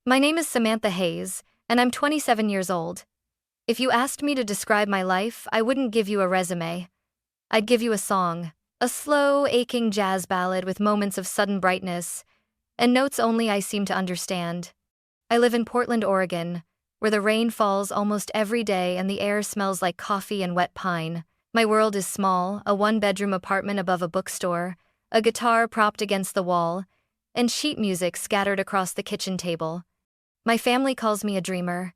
My name is Samantha Hayes, and I'm 27 years old. If you asked me to describe my life, I wouldn't give you a resume. I'd give you a song, a slow, aching jazz ballad with moments of sudden brightness, and notes only I seem to understand. I live in Portland, Oregon, where the rain falls almost every day and the air smells like coffee and wet pine. My world is small, a one-bedroom apartment above a bookstore, a guitar propped against the wall, and sheet music scattered across the kitchen table. My family calls me a dreamer.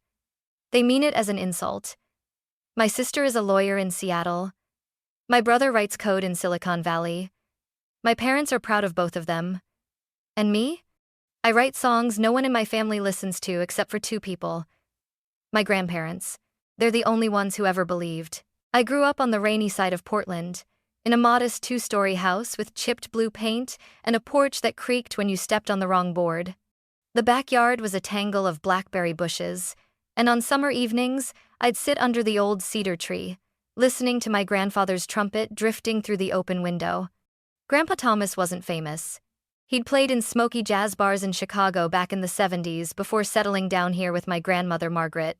They mean it as an insult. My sister is a lawyer in Seattle. My brother writes code in Silicon Valley. My parents are proud of both of them. And me? I write songs no one in my family listens to except for two people. My grandparents. They're the only ones who ever believed. I grew up on the rainy side of Portland, in a modest two-story house with chipped blue paint and a porch that creaked when you stepped on the wrong board. The backyard was a tangle of blackberry bushes, and on summer evenings, I'd sit under the old cedar tree, listening to my grandfather's trumpet drifting through the open window. Grandpa Thomas wasn't famous. He'd played in smoky jazz bars in Chicago back in the 70s before settling down here with my grandmother Margaret,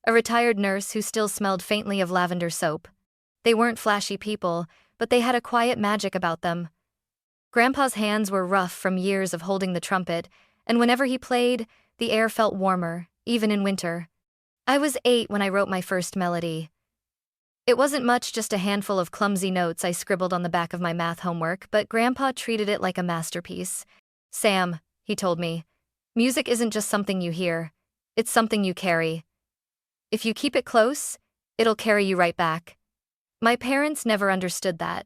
a retired nurse who still smelled faintly of lavender soap. They weren't flashy people, but they had a quiet magic about them. Grandpa's hands were rough from years of holding the trumpet, and whenever he played, the air felt warmer, even in winter. I was 8 when I wrote my first melody. It wasn't much, just a handful of clumsy notes I scribbled on the back of my math homework, but Grandpa treated it like a masterpiece. "Sam," he told me, "music isn't just something you hear, it's something you carry. If you keep it close, it'll carry you right back." My parents never understood that.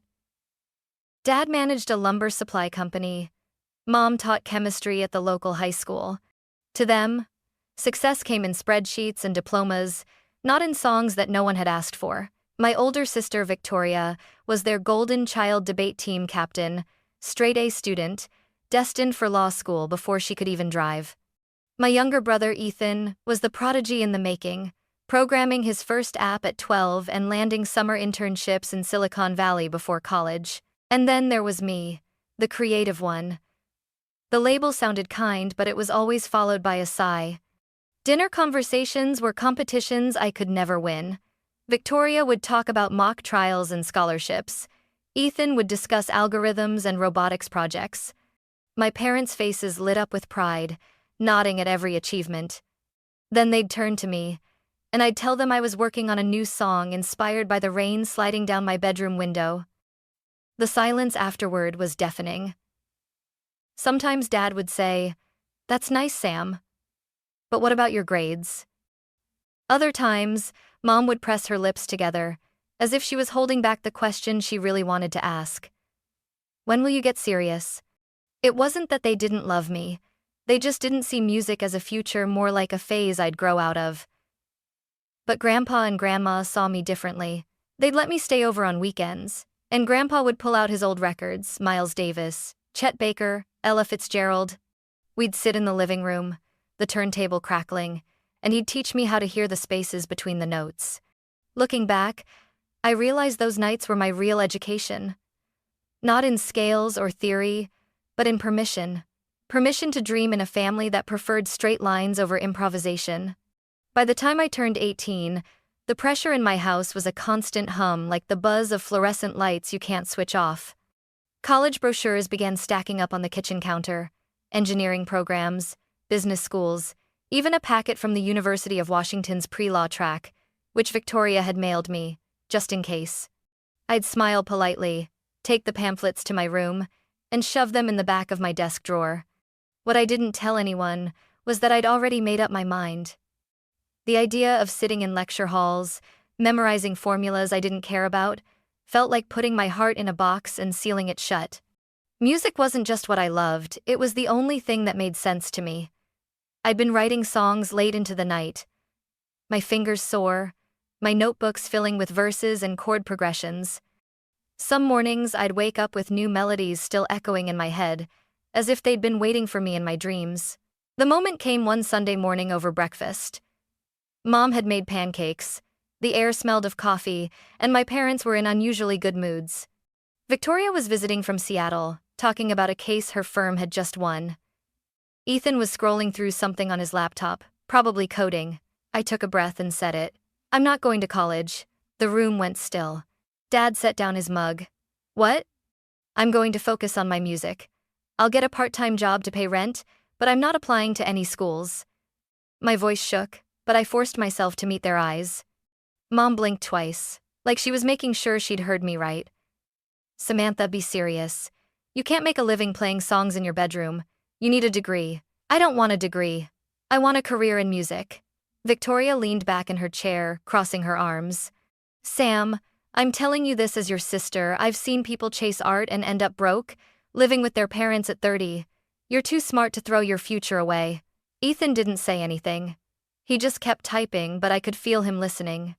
Dad managed a lumber supply company. Mom taught chemistry at the local high school. To them, success came in spreadsheets and diplomas, not in songs that no one had asked for. My older sister, Victoria, was their golden child debate team captain, straight-A student, destined for law school before she could even drive. My younger brother, Ethan, was the prodigy in the making, programming his first app at 12 and landing summer internships in Silicon Valley before college. And then there was me, the creative one. The label sounded kind, but it was always followed by a sigh. Dinner conversations were competitions I could never win. Victoria would talk about mock trials and scholarships. Ethan would discuss algorithms and robotics projects. My parents' faces lit up with pride, nodding at every achievement. Then they'd turn to me, and I'd tell them I was working on a new song inspired by the rain sliding down my bedroom window. The silence afterward was deafening. Sometimes Dad would say, "That's nice, Sam. But what about your grades?" Other times, Mom would press her lips together, as if she was holding back the question she really wanted to ask. "When will you get serious?" It wasn't that they didn't love me. They just didn't see music as a future, more like a phase I'd grow out of. But Grandpa and Grandma saw me differently. They'd let me stay over on weekends, and Grandpa would pull out his old records, Miles Davis, Chet Baker, Ella Fitzgerald. We'd sit in the living room, the turntable crackling, and he'd teach me how to hear the spaces between the notes. Looking back, I realized those nights were my real education. Not in scales or theory, but in permission. Permission to dream in a family that preferred straight lines over improvisation. By the time I turned 18, the pressure in my house was a constant hum, like the buzz of fluorescent lights you can't switch off. College brochures began stacking up on the kitchen counter. Engineering programs, business schools, even a packet from the University of Washington's pre-law track, which Victoria had mailed me, just in case. I'd smile politely, take the pamphlets to my room, and shove them in the back of my desk drawer. What I didn't tell anyone was that I'd already made up my mind. The idea of sitting in lecture halls, memorizing formulas I didn't care about, felt like putting my heart in a box and sealing it shut. Music wasn't just what I loved, it was the only thing that made sense to me. I'd been writing songs late into the night. My fingers sore, my notebooks filling with verses and chord progressions. Some mornings I'd wake up with new melodies still echoing in my head, as if they'd been waiting for me in my dreams. The moment came one Sunday morning over breakfast. Mom had made pancakes, the air smelled of coffee, and my parents were in unusually good moods. Victoria was visiting from Seattle, talking about a case her firm had just won. Ethan was scrolling through something on his laptop, probably coding. I took a breath and said it. I'm not going to college. The room went still. Dad set down his mug. What? I'm going to focus on my music. I'll get a part-time job to pay rent, but I'm not applying to any schools. My voice shook, but I forced myself to meet their eyes. Mom blinked twice, like she was making sure she'd heard me right. Samantha, be serious. You can't make a living playing songs in your bedroom. You need a degree. I don't want a degree. I want a career in music. Victoria leaned back in her chair, crossing her arms. Sam, I'm telling you this as your sister. I've seen people chase art and end up broke, living with their parents at 30. You're too smart to throw your future away. Ethan didn't say anything. He just kept typing, but I could feel him listening.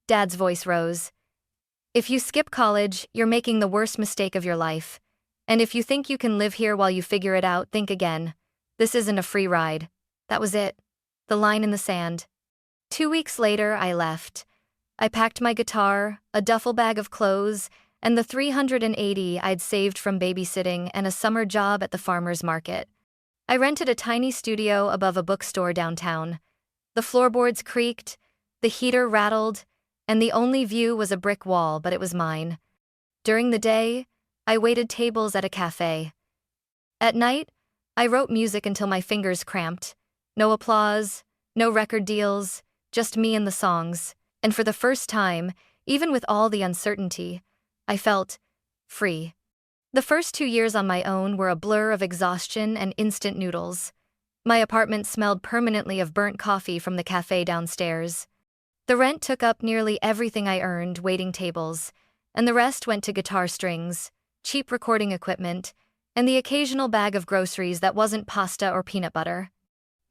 Dad's voice rose. If you skip college, you're making the worst mistake of your life. And if you think you can live here while you figure it out, think again. This isn't a free ride. That was it. The line in the sand. 2 weeks later, I left. I packed my guitar, a duffel bag of clothes, and the $380 I'd saved from babysitting and a summer job at the farmer's market. I rented a tiny studio above a bookstore downtown. The floorboards creaked, the heater rattled, and the only view was a brick wall, but it was mine. During the day, I waited tables at a cafe. At night, I wrote music until my fingers cramped. No applause, no record deals, just me and the songs. And for the first time, even with all the uncertainty, I felt free. The first 2 years on my own were a blur of exhaustion and instant noodles. My apartment smelled permanently of burnt coffee from the cafe downstairs. The rent took up nearly everything I earned waiting tables, and the rest went to guitar strings, cheap recording equipment, and the occasional bag of groceries that wasn't pasta or peanut butter.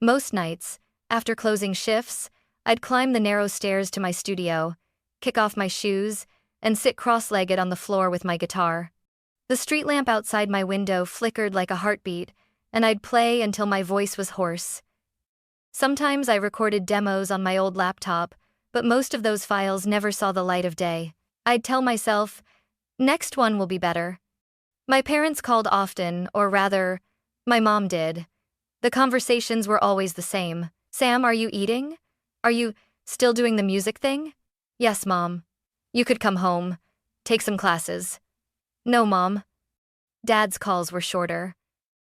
Most nights, after closing shifts, I'd climb the narrow stairs to my studio, kick off my shoes, and sit cross-legged on the floor with my guitar. The street lamp outside my window flickered like a heartbeat, and I'd play until my voice was hoarse. Sometimes I recorded demos on my old laptop, but most of those files never saw the light of day. I'd tell myself, next one will be better. My parents called often, or rather, my mom did. The conversations were always the same. Sam, are you eating? Are you still doing the music thing? Yes, Mom. You could come home. Take some classes. No, Mom. Dad's calls were shorter.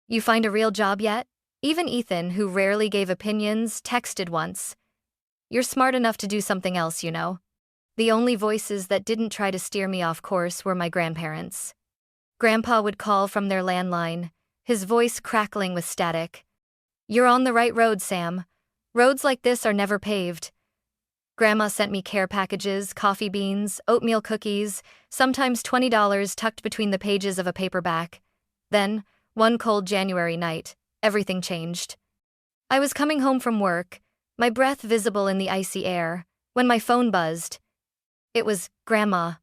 You find a real job yet? Even Ethan, who rarely gave opinions, texted once. You're smart enough to do something else, you know. The only voices that didn't try to steer me off course were my grandparents. Grandpa would call from their landline, his voice crackling with static. You're on the right road, Sam. Roads like this are never paved. Grandma sent me care packages, coffee beans, oatmeal cookies, sometimes $20 tucked between the pages of a paperback. Then, one cold January night, everything changed. I was coming home from work, my breath visible in the icy air, when my phone buzzed. It was Grandma.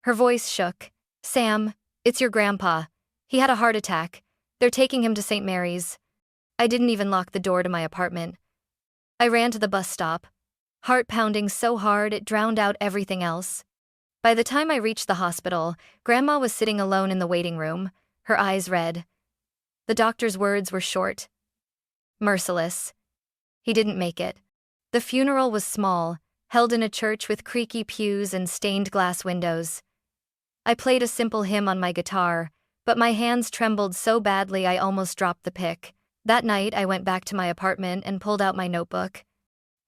Her voice shook. Sam, it's your grandpa. He had a heart attack. They're taking him to St. Mary's. I didn't even lock the door to my apartment. I ran to the bus stop, heart pounding so hard it drowned out everything else. By the time I reached the hospital, Grandma was sitting alone in the waiting room, her eyes red. The doctor's words were short. Merciless. He didn't make it. The funeral was small, held in a church with creaky pews and stained glass windows. I played a simple hymn on my guitar, but my hands trembled so badly I almost dropped the pick. That night, I went back to my apartment and pulled out my notebook.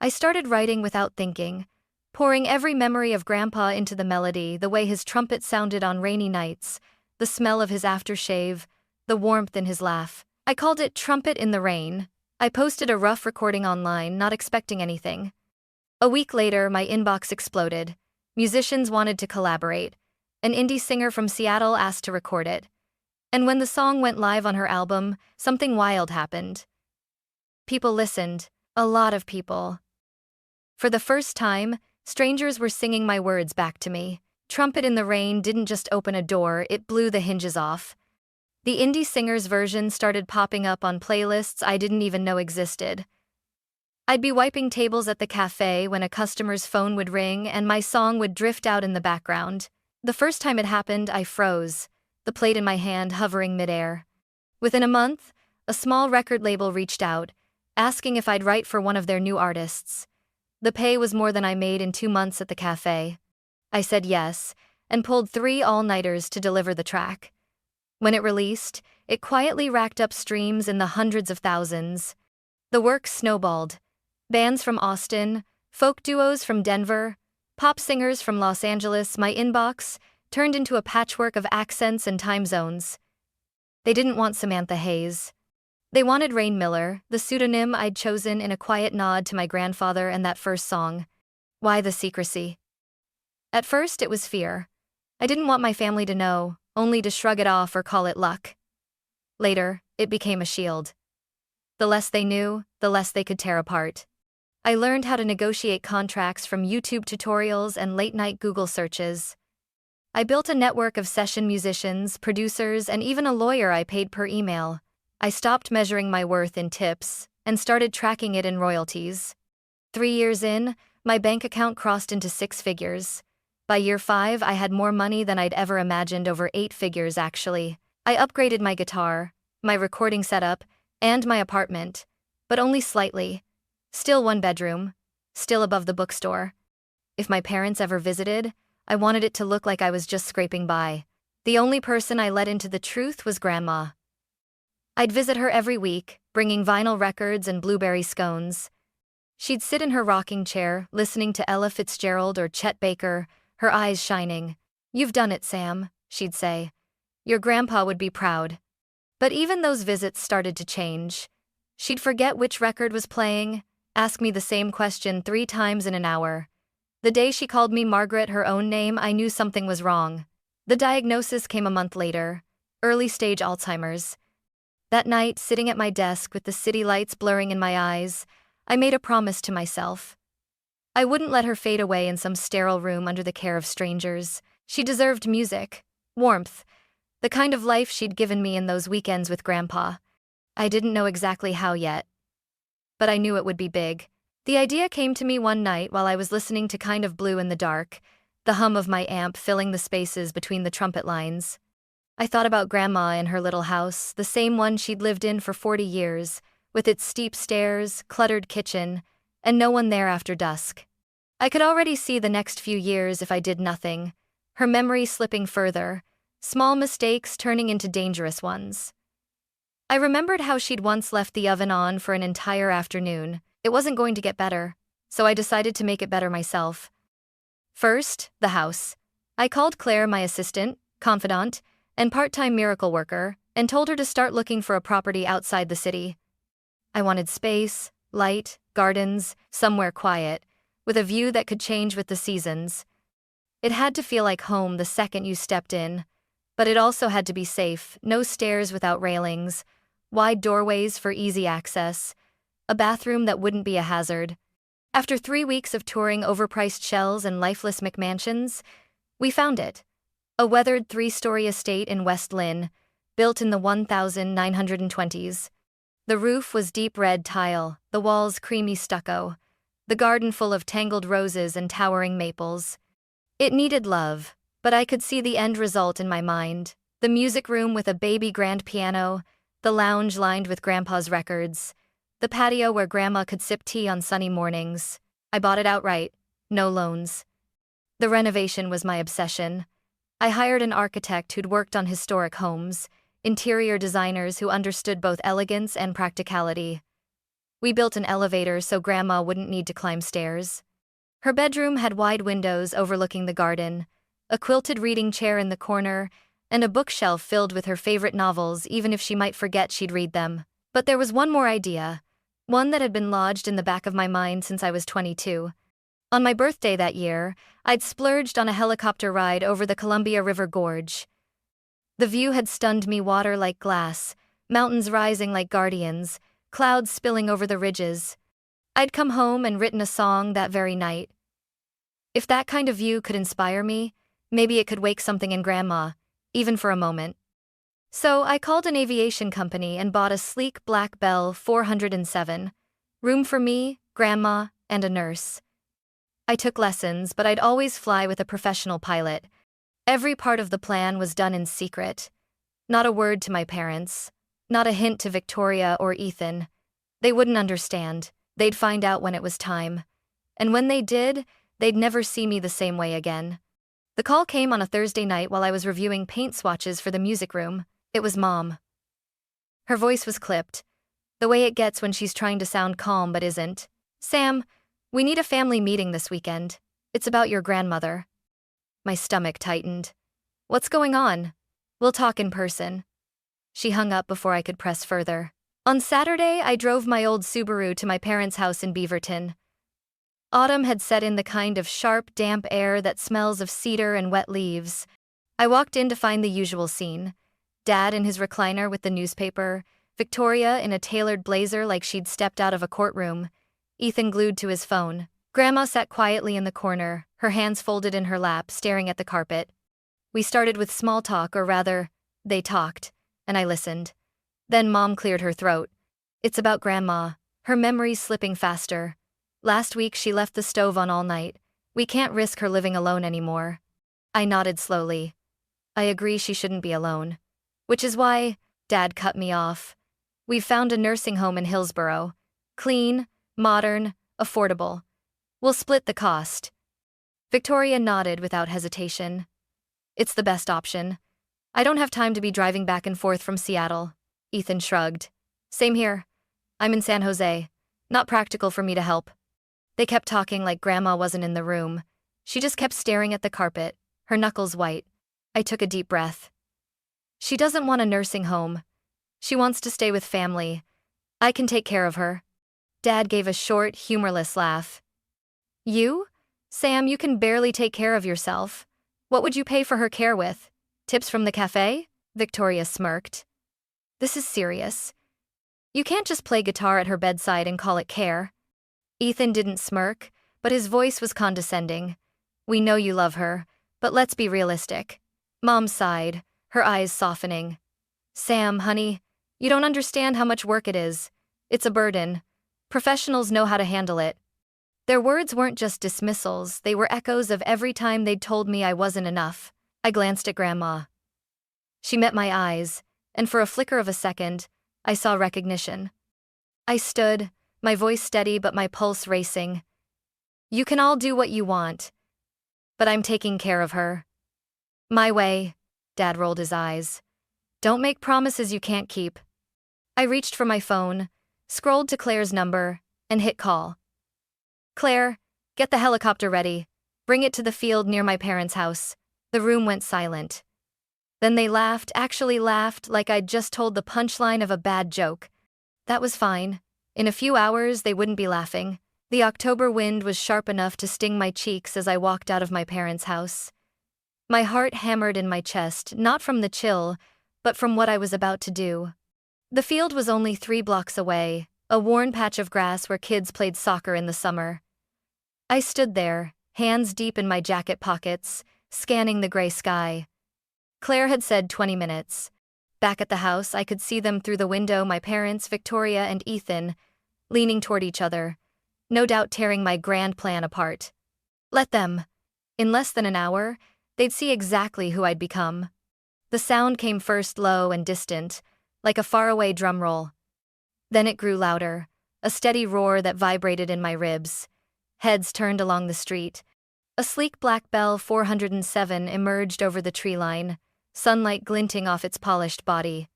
I started writing without thinking, pouring every memory of Grandpa into the melody, the way his trumpet sounded on rainy nights, the smell of his aftershave, the warmth in his laugh. I called it Trumpet in the Rain. I posted a rough recording online, not expecting anything. A week later, my inbox exploded. Musicians wanted to collaborate. An indie singer from Seattle asked to record it. And when the song went live on her album, something wild happened. People listened, a lot of people. For the first time, strangers were singing my words back to me. Trumpet in the Rain didn't just open a door, it blew the hinges off. The indie singer's version started popping up on playlists I didn't even know existed. I'd be wiping tables at the cafe when a customer's phone would ring and my song would drift out in the background. The first time it happened, I froze, the plate in my hand hovering midair. Within a month, a small record label reached out, asking if I'd write for one of their new artists. The pay was more than I made in 2 months at the cafe. I said yes, and pulled 3 all-nighters to deliver the track. When it released, it quietly racked up streams in the hundreds of thousands. The work snowballed. Bands from Austin, folk duos from Denver, pop singers from Los Angeles, my inbox turned into a patchwork of accents and time zones. They didn't want Samantha Hayes. They wanted Raine Miller, the pseudonym I'd chosen in a quiet nod to my grandfather and that first song. Why the secrecy? At first it was fear. I didn't want my family to know, only to shrug it off or call it luck. Later, it became a shield. The less they knew, the less they could tear apart. I learned how to negotiate contracts from YouTube tutorials and late-night Google searches. I built a network of session musicians, producers, and even a lawyer I paid per email. I stopped measuring my worth in tips and started tracking it in royalties. 3 years in, my bank account crossed into 6 figures. By year 5, I had more money than I'd ever imagined, over 8 figures actually. I upgraded my guitar, my recording setup, and my apartment, but only slightly. Still 1 bedroom, still above the bookstore. If my parents ever visited, I wanted it to look like I was just scraping by. The only person I let into the truth was Grandma. I'd visit her every week, bringing vinyl records and blueberry scones. She'd sit in her rocking chair, listening to Ella Fitzgerald or Chet Baker, her eyes shining. "You've done it, Sam," she'd say. "Your grandpa would be proud." But even those visits started to change. She'd forget which record was playing, ask me the same question 3 times in an hour. The day she called me Margaret, her own name, I knew something was wrong. The diagnosis came a month later: early-stage Alzheimer's. That night, sitting at my desk with the city lights blurring in my eyes, I made a promise to myself. I wouldn't let her fade away in some sterile room under the care of strangers. She deserved music, warmth, the kind of life she'd given me in those weekends with Grandpa. I didn't know exactly how yet, but I knew it would be big. The idea came to me one night while I was listening to Kind of Blue in the dark, the hum of my amp filling the spaces between the trumpet lines. I thought about Grandma in her little house, the same one she'd lived in for 40 years, with its steep stairs, cluttered kitchen, and no one there after dusk. I could already see the next few years if I did nothing, her memory slipping further, small mistakes turning into dangerous ones. I remembered how she'd once left the oven on for an entire afternoon. It wasn't going to get better, so I decided to make it better myself. First, the house. I called Claire, my assistant, confidant, and part-time miracle worker, and told her to start looking for a property outside the city. I wanted space, light, gardens, somewhere quiet, with a view that could change with the seasons. It had to feel like home the second you stepped in, but it also had to be safe: no stairs without railings, wide doorways for easy access, a bathroom that wouldn't be a hazard. After 3 weeks of touring overpriced shells and lifeless McMansions, we found it. A weathered 3-story estate in West Lynn, built in the 1920s. The roof was deep red tile, the walls creamy stucco, the garden full of tangled roses and towering maples. It needed love, but I could see the end result in my mind: the music room with a baby grand piano, the lounge lined with Grandpa's records, the patio where Grandma could sip tea on sunny mornings. I bought it outright, no loans. The renovation was my obsession. I hired an architect who'd worked on historic homes, interior designers who understood both elegance and practicality. We built an elevator so Grandma wouldn't need to climb stairs. Her bedroom had wide windows overlooking the garden, a quilted reading chair in the corner, and a bookshelf filled with her favorite novels, even if she might forget she'd read them. But there was one more idea, one that had been lodged in the back of my mind since I was 22. On my birthday that year, I'd splurged on a helicopter ride over the Columbia River Gorge. The view had stunned me: water like glass, mountains rising like guardians, clouds spilling over the ridges. I'd come home and written a song that very night. If that kind of view could inspire me, maybe it could wake something in Grandma, even for a moment. So I called an aviation company and bought a sleek black Bell 407. Room for me, Grandma, and a nurse. I took lessons, but I'd always fly with a professional pilot. Every part of the plan was done in secret. Not a word to my parents. Not a hint to Victoria or Ethan. They wouldn't understand. They'd find out when it was time. And when they did, they'd never see me the same way again. The call came on a Thursday night while I was reviewing paint swatches for the music room. It was Mom. Her voice was clipped, the way it gets when she's trying to sound calm but isn't. "Sam, we need a family meeting this weekend. It's about your grandmother." My stomach tightened. "What's going on?" "We'll talk in person." She hung up before I could press further. On Saturday, I drove my old Subaru to my parents' house in Beaverton. Autumn had set in, the kind of sharp, damp air that smells of cedar and wet leaves. I walked in to find the usual scene. Dad in his recliner with the newspaper, Victoria in a tailored blazer like she'd stepped out of a courtroom, Ethan glued to his phone. Grandma sat quietly in the corner, her hands folded in her lap, staring at the carpet. We started with small talk, or rather, they talked, and I listened. Then Mom cleared her throat. "It's about Grandma. Her memory's slipping faster. Last week she left the stove on all night. We can't risk her living alone anymore." I nodded slowly. I agree she shouldn't be alone. Which is why, Dad cut me off. We've found a nursing home in Hillsborough. Clean, modern, affordable. We'll split the cost. Victoria nodded without hesitation. "It's the best option. I don't have time to be driving back and forth from Seattle." Ethan shrugged. "Same here. I'm in San Jose. Not practical for me to help." They kept talking like Grandma wasn't in the room. She just kept staring at the carpet, her knuckles white. I took a deep breath. She doesn't want a nursing home. She wants to stay with family. I can take care of her. Dad gave a short, humorless laugh. "You? Sam, you can barely take care of yourself. What would you pay for her care with? Tips from the cafe?" Victoria smirked. "This is serious. You can't just play guitar at her bedside and call it care." Ethan didn't smirk, but his voice was condescending. "We know you love her, but let's be realistic." Mom sighed, her eyes softening. "Sam, honey, you don't understand how much work it is. It's a burden. Professionals know how to handle it." Their words weren't just dismissals, they were echoes of every time they'd told me I wasn't enough. I glanced at Grandma. She met my eyes, and for a flicker of a second, I saw recognition. I stood, my voice steady but my pulse racing. "You can all do what you want, but I'm taking care of her. My way." Dad rolled his eyes. "Don't make promises you can't keep." I reached for my phone, scrolled to Claire's number, and hit call. "Claire, get the helicopter ready. Bring it to the field near my parents' house." The room went silent. Then they laughed, actually laughed, like I'd just told the punchline of a bad joke. That was fine. In a few hours, they wouldn't be laughing. The October wind was sharp enough to sting my cheeks as I walked out of my parents' house. My heart hammered in my chest, not from the chill, but from what I was about to do. The field was only 3 blocks away, a worn patch of grass where kids played soccer in the summer. I stood there, hands deep in my jacket pockets, scanning the gray sky. Claire had said 20 minutes. Back at the house, I could see them through the window, my parents, Victoria and Ethan, leaning toward each other, no doubt tearing my grand plan apart. Let them. In less than an hour, they'd see exactly who I'd become. The sound came first low and distant, like a faraway drum roll. Then it grew louder, a steady roar that vibrated in my ribs. Heads turned along the street. A sleek black Bell 407 emerged over the tree line, sunlight glinting off its polished body.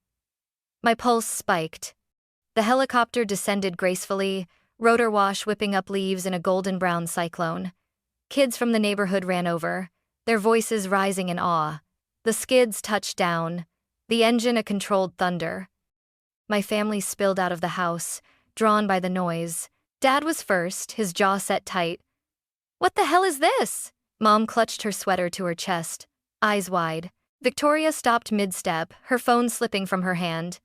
My pulse spiked. The helicopter descended gracefully, rotor wash whipping up leaves in a golden-brown cyclone. Kids from the neighborhood ran over, their voices rising in awe. The skids touched down, the engine a controlled thunder. My family spilled out of the house, drawn by the noise. Dad was first, his jaw set tight. "What the hell is this?" Mom clutched her sweater to her chest, eyes wide. Victoria stopped mid-step, her phone slipping from her hand.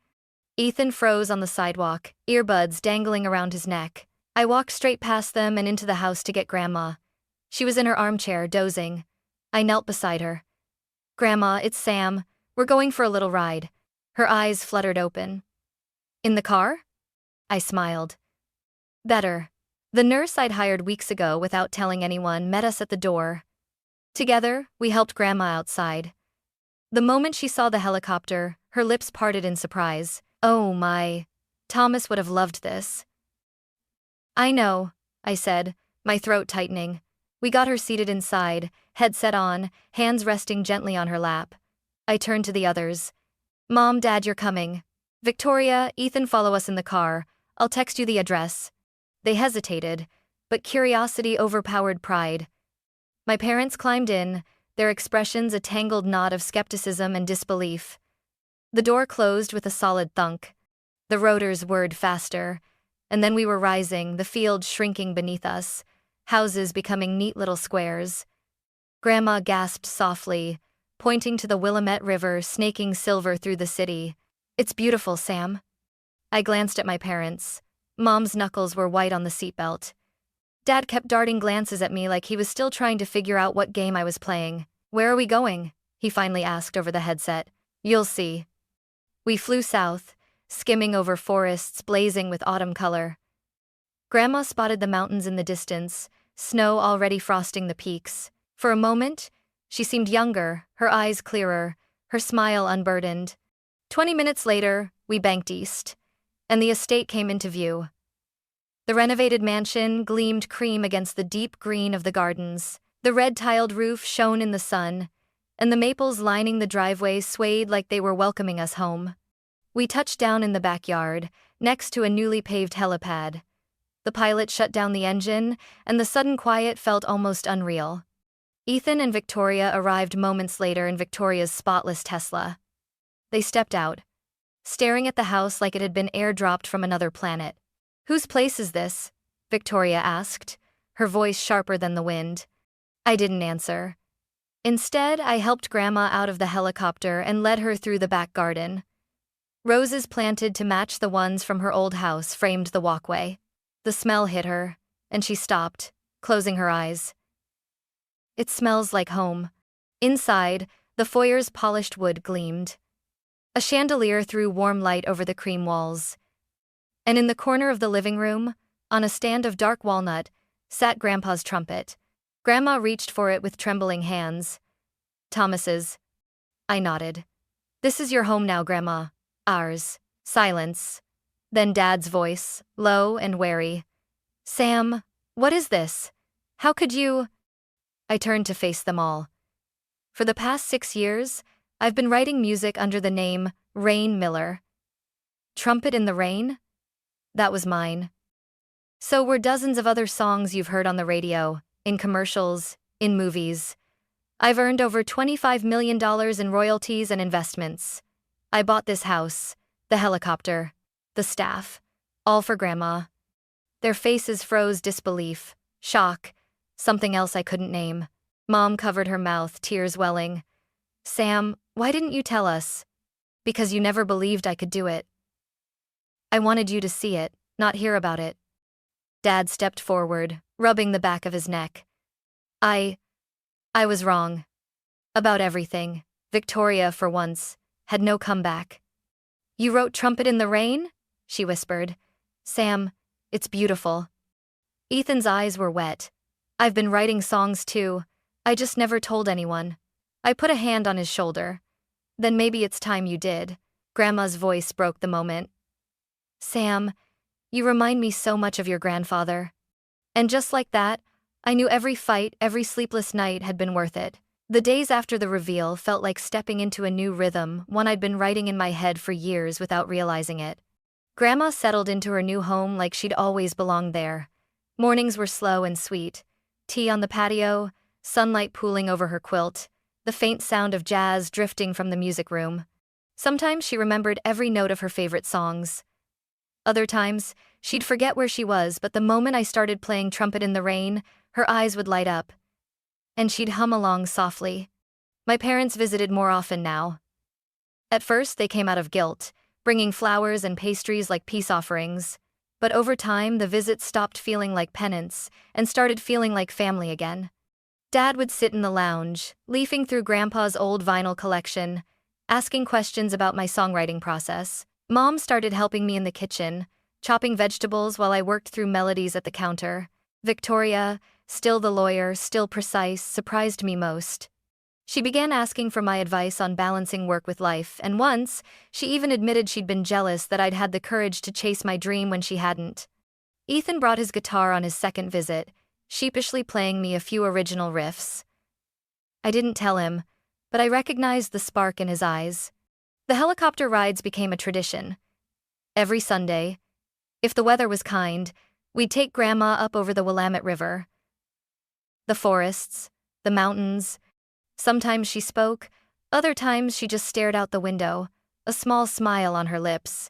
Ethan froze on the sidewalk, earbuds dangling around his neck. I walked straight past them and into the house to get Grandma. She was in her armchair, dozing. I knelt beside her. "Grandma, it's Sam. We're going for a little ride." Her eyes fluttered open. "In the car?" I smiled. Better. The nurse I'd hired weeks ago without telling anyone met us at the door. Together, we helped Grandma outside. The moment she saw the helicopter, her lips parted in surprise. Oh my. Thomas would have loved this. I know, I said, my throat tightening. We got her seated inside, headset on, hands resting gently on her lap. I turned to the others. Mom, Dad, you're coming. Victoria, Ethan, follow us in the car. I'll text you the address. They hesitated, but curiosity overpowered pride. My parents climbed in, their expressions a tangled knot of skepticism and disbelief. The door closed with a solid thunk. The rotors whirred faster, and then we were rising, the field shrinking beneath us, houses becoming neat little squares. Grandma gasped softly, pointing to the Willamette River snaking silver through the city. It's beautiful, Sam. I glanced at my parents. Mom's knuckles were white on the seatbelt. Dad kept darting glances at me like he was still trying to figure out what game I was playing. Where are we going? He finally asked over the headset. You'll see. We flew south, skimming over forests blazing with autumn color. Grandma spotted the mountains in the distance, snow already frosting the peaks. For a moment, she seemed younger, her eyes clearer, her smile unburdened. 20 minutes later, we banked east, and the estate came into view. The renovated mansion gleamed cream against the deep green of the gardens. The red-tiled roof shone in the sun, and the maples lining the driveway swayed like they were welcoming us home. We touched down in the backyard, next to a newly paved helipad. The pilot shut down the engine, and the sudden quiet felt almost unreal. Ethan and Victoria arrived moments later in Victoria's spotless Tesla. They stepped out, staring at the house like it had been airdropped from another planet. Whose place is this? Victoria asked, her voice sharper than the wind. I didn't answer. Instead, I helped Grandma out of the helicopter and led her through the back garden. Roses planted to match the ones from her old house framed the walkway. The smell hit her, and she stopped, closing her eyes. It smells like home. Inside, the foyer's polished wood gleamed. A chandelier threw warm light over the cream walls. And in the corner of the living room, on a stand of dark walnut, sat Grandpa's trumpet. Grandma reached for it with trembling hands. Thomas's. I nodded. This is your home now, Grandma. Ours. Silence. Then Dad's voice, low and wary. Sam, what is this? How could you? I turned to face them all. For the past 6 years, I've been writing music under the name Raine Miller. Trumpet in the Rain? That was mine. So were dozens of other songs you've heard on the radio, in commercials, in movies. I've earned over $25 million in royalties and investments. I bought this house, the helicopter, the staff, all for Grandma. Their faces froze disbelief, shock, something else I couldn't name. Mom covered her mouth, tears welling. Sam, why didn't you tell us? Because you never believed I could do it. I wanted you to see it, not hear about it. Dad stepped forward, rubbing the back of his neck. I was wrong. About everything. Victoria, for once, had no comeback. You wrote Trumpet in the Rain? She whispered. Sam, it's beautiful. Ethan's eyes were wet. I've been writing songs too. I just never told anyone. I put a hand on his shoulder. Then maybe it's time you did. Grandma's voice broke the moment. Sam, you remind me so much of your grandfather. And just like that, I knew every fight, every sleepless night had been worth it. The days after the reveal felt like stepping into a new rhythm, one I'd been writing in my head for years without realizing it. Grandma settled into her new home like she'd always belonged there. Mornings were slow and sweet. Tea on the patio, sunlight pooling over her quilt, the faint sound of jazz drifting from the music room. Sometimes she remembered every note of her favorite songs. Other times, she'd forget where she was, but the moment I started playing Trumpet in the Rain, her eyes would light up. And she'd hum along softly. My parents visited more often now. At first, they came out of guilt, bringing flowers and pastries like peace offerings. But over time, the visits stopped feeling like penance and started feeling like family again. Dad would sit in the lounge, leafing through Grandpa's old vinyl collection, asking questions about my songwriting process. Mom started helping me in the kitchen, chopping vegetables while I worked through melodies at the counter. Victoria, still the lawyer, still precise, surprised me most. She began asking for my advice on balancing work with life, and once, she even admitted she'd been jealous that I'd had the courage to chase my dream when she hadn't. Ethan brought his guitar on his second visit, sheepishly playing me a few original riffs. I didn't tell him, but I recognized the spark in his eyes. The helicopter rides became a tradition. Every Sunday, if the weather was kind, we'd take Grandma up over the Willamette River. The forests, the mountains. Sometimes she spoke, other times she just stared out the window, a small smile on her lips.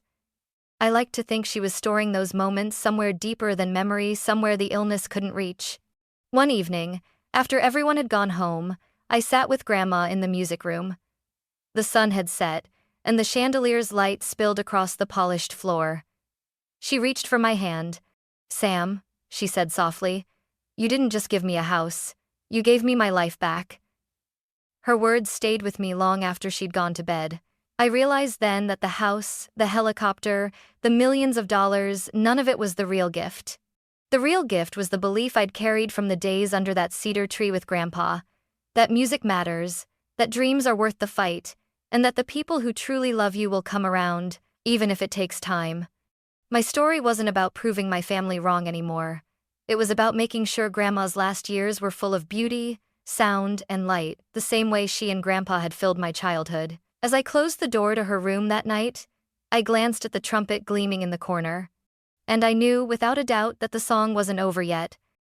I liked to think she was storing those moments somewhere deeper than memory, somewhere the illness couldn't reach. One evening, after everyone had gone home, I sat with Grandma in the music room. The sun had set, and the chandelier's light spilled across the polished floor. She reached for my hand. "Sam," she said softly, "you didn't just give me a house, you gave me my life back." Her words stayed with me long after she'd gone to bed. I realized then that the house, the helicopter, the millions of dollars, none of it was the real gift. The real gift was the belief I'd carried from the days under that cedar tree with Grandpa, that music matters, that dreams are worth the fight, and that the people who truly love you will come around, even if it takes time. My story wasn't about proving my family wrong anymore. It was about making sure Grandma's last years were full of beauty, sound, and light, the same way she and Grandpa had filled my childhood. As I closed the door to her room that night, I glanced at the trumpet gleaming in the corner. And I knew, without a doubt, that the song wasn't over yet.